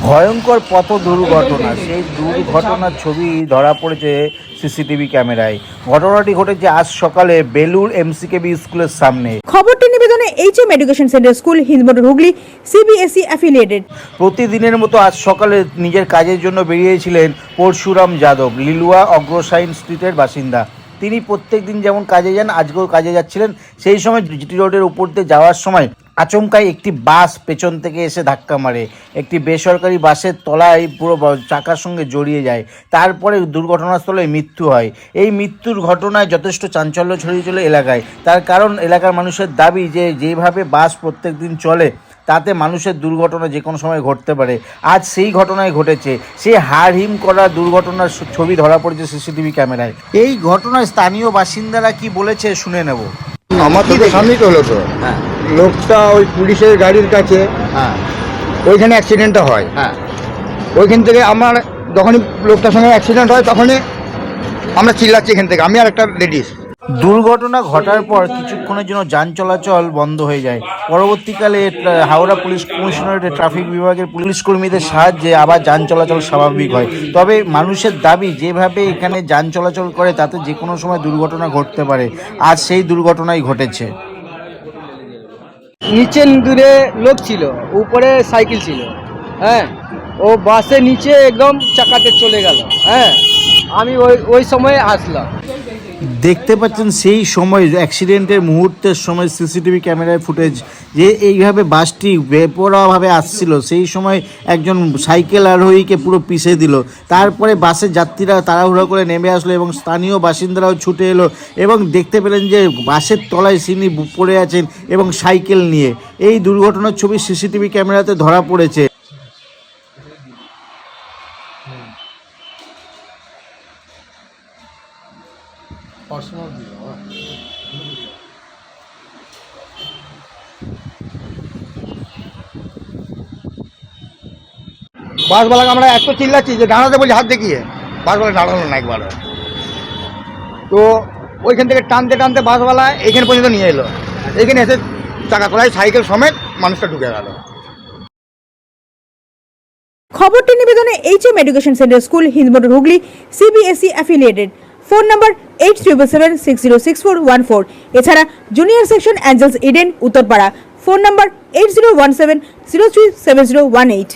ভয়ঙ্কর পথ দুর্ঘটনা, সেই দুর্ঘটনার ছবি ধরা পড়েছে সিসিটিভি ক্যামেরায়। ঘটনাটি ঘটেছে আজ সকালে বেলুর এমসিকেবি স্কুলের সামনে। খবরটি নিবেদনে HM education centre school, Hindmotor, Hooghly, CBSE affiliated. প্রতিদিনের মতো আজ সকালে নিজের কাজের জন্য বেরিয়েছিলেন পরশুরাম যাদব, লিলুয়া অগ্রসাইন স্ট্রিটের বাসিন্দা। তিনি প্রত্যেক দিন যেমন কাজে যান, আজকেও কাজে যাচ্ছিলেন। সেই সময় জিটি রোডের উপর দিয়ে যাওয়ার সময় আচমকাই একটি বাস পেছন থেকে এসে ধাক্কা মারে। একটি বেসরকারি বাসের তলায় পুরো চাকার সঙ্গে জড়িয়ে যায়। তারপরে দুর্ঘটনাস্থলে মৃত্যু হয়। এই মৃত্যুর ঘটনায় যথেষ্ট চাঞ্চল্য ছড়িয়েছিল এলাকায়। তার কারণ এলাকার মানুষের দাবি যে যেভাবে বাস প্রত্যেক দিন চলে তাতে মানুষের দুর্ঘটনা যে কোনো সময় ঘটতে পারে। আজ সেই ঘটনায় ঘটেছে। সেই হাড়হিম করা দুর্ঘটনার ছবি ধরা পড়েছে সিসিটিভি ক্যামেরায়। এই ঘটনায় স্থানীয় বাসিন্দারা কি বলেছে শুনে নেব। আমার তো সামনেই তো হলো তো। হ্যাঁ লোকটা ওই পুলিশের গাড়ির কাছে, হ্যাঁ ওইখানে অ্যাক্সিডেন্টটা হয়। হ্যাঁ ওইখান থেকে আমার যখনই লোকটার সঙ্গে অ্যাক্সিডেন্ট হয় তখনই আমরা চিল্লাচ্ছি এখান থেকে, আমি আর একটা লেডিস। দুর্ঘটনা ঘটার পর কিছুক্ষণের জন্য যান চলাচল বন্ধ হয়ে যায়। পরবর্তীকালে হাওড়া পুলিশ কমিশনারেট ট্রাফিক বিভাগের পুলিশ কর্মীদের সাহায্যে আবার যান চলাচল স্বাভাবিক হয়। তবে মানুষের দাবি যেভাবে এখানে যান চলাচল করে তাতে যে কোনো সময় দুর্ঘটনা ঘটতে পারে। আজ সেই দুর্ঘটনাই ঘটেছে। নিচে দূরে লোক ছিল, উপরে সাইকেল ছিল। হ্যাঁ, ও বাসে নিচে একদম চাকাতে চলে গেল। হ্যাঁ, আমি ওই সময় আসলাম। দেখতে পাচ্ছেন সেই সময় অ্যাক্সিডেন্টের মুহূর্তের সময় সিসিটিভি ক্যামেরায় ফুটেজ, যে এইভাবে বাসটি বেপরোয়াভাবে আসছিল। সেই সময় একজন সাইকেল আরোহীকে পুরো পিষে দিল। তারপরে বাসের যাত্রীরা তাড়াহুড়ো করে নেমে আসলো এবং স্থানীয় বাসিন্দারাও ছুটে এলো এবং দেখতে পেলেন যে বাসের তলায় তিনি পড়ে আছেন এবং সাইকেল নিয়ে। এই দুর্ঘটনার ছবি সিসিটিভি ক্যামেরাতে ধরা পড়েছে। বাসওয়ালাকে আমরা এত চিল্লাচ্ছি যে দাঁড়াতে বলছি হাত দেখিয়ে, বাসওয়ালা দাঁড়ালো না একবার। তো ওইখান থেকে টানতে টানতে বাসওয়ালা এইখানে পর্যন্ত নিয়ে এলো। এইখানে এসে চাকা তলায় সাইকেল সমেত মানুষটা ঢুকে গেল। খবরটি নিবেদনে HM education centre school, Hindmotor, Hooghly, CBSE affiliated. Phone number 8777606414। এছাড়া junior section Angels Eden, Uttarpara. Phone number 8017037018।